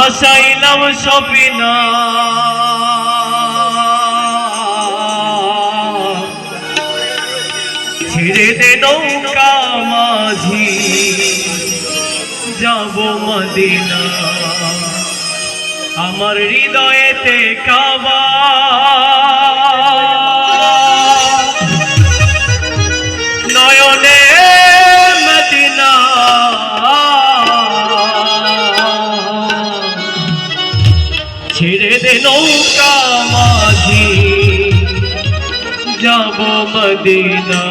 ভাসাইলাম সপিনা ছেড়ে দে নৌকা মাঝি যাব মদিনা আমার হৃদয়েতে কাবা নয়নে মদিনা ছেড়ে দে নৌকা মাঝি যাব মদিনা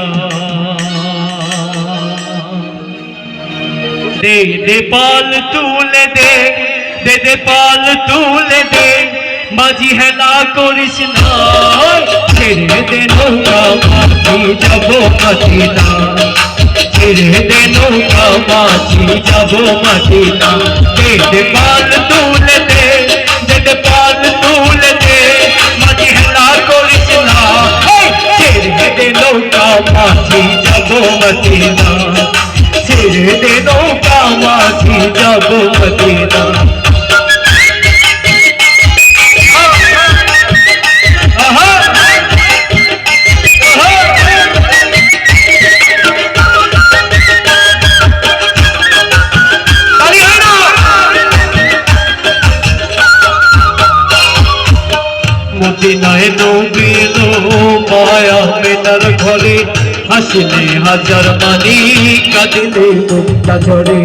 দে দে পাল তুলে দে দে দে পাল তুলে দে মাঝি হেলা করিস না ছেড়ে দে নৌকা মাঝি যাব মদিনা ছেড়ে দে নৌকা মাঝি যাব মদিনা দে দে পাল তুলে দে দে দে পাল তুলে দে মাঝি হেলা করিস না ছেড়ে দে নৌকা মাঝি যাব মদিনা ছেড়ে দে নৌকা মাঝি যাব মদিনা মদিনায় নবীর মায়া মেনার ঘরে হাসিলে হাজার মানি কাঁদিলে মুক্তা ঝরে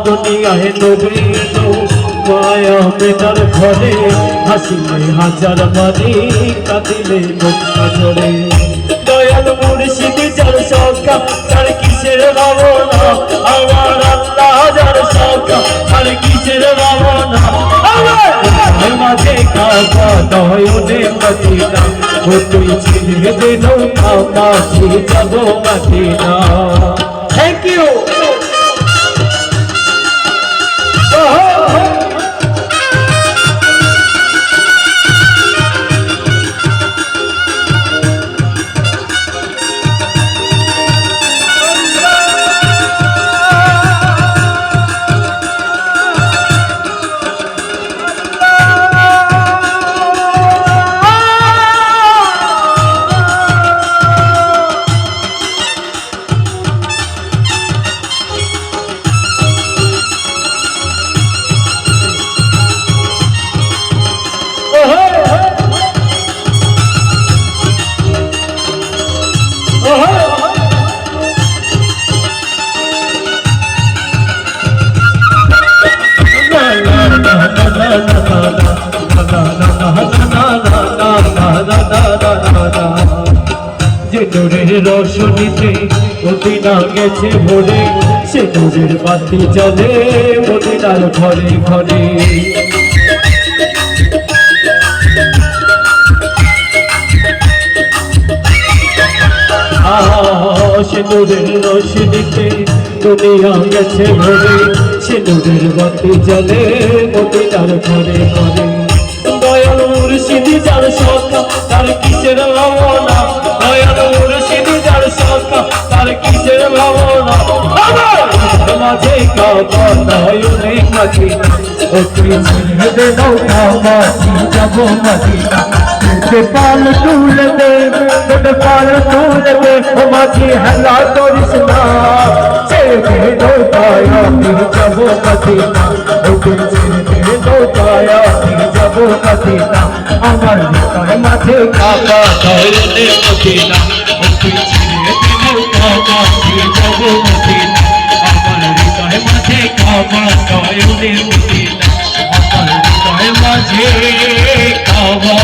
দুনিয়ায় নবীর মায়া মেনার ঘরে হাসিলে হাজার মানি কাঁদিলে মুক্তা ঝরে দয়াল মুর্শিদ যার সকা তার কিসের ভাবনা আমার আল্লাহ যার সকা তার কিসের ভাবনা আমার মাঝে কাবা নয়নে মদিনা ও তুই ছেড়ে দে নৌকা মাঝি যাব মদিনা থ্যাংক ইউ যে নূরের রোশনীতে মদিনা গেছে ভরে সে নূরের বাতি জ্বলে মদিনার ঘরে ঘরে সে নূরের রোশনীতে দুনিয়া গেছে ভরে সে নূরের বাতি জ্বলে মদিনার ঘরে ঘরে দয়াল মুর্শিদ যার সকা তার কিসের ভাবনা দয়াল মুর্শিদ যার সকা তার কিসের ভাবনা মাঝে কাবা নয়নে মদিনা ও তুই ছেড়ে দে নৌকা মাঝি যাব মদিনা দে পাল তুলে দে দে পাল তুলে দে ও মাঝি হেলা করিস না ছেড়ে দে নৌকা আমি যাব মদিনা ও তুই ছেড়ে দে নৌকা আমি যাব মদিনা আমার হৃদয় মাঝে কাবা নয়নে মদিনা ও তুই ছেড়ে দে নৌকা আমি যাব মদিনা আমার হৃদয় মাঝে কাবা নয়নে মদিনা আমার হৃদয় মাঝে কাবা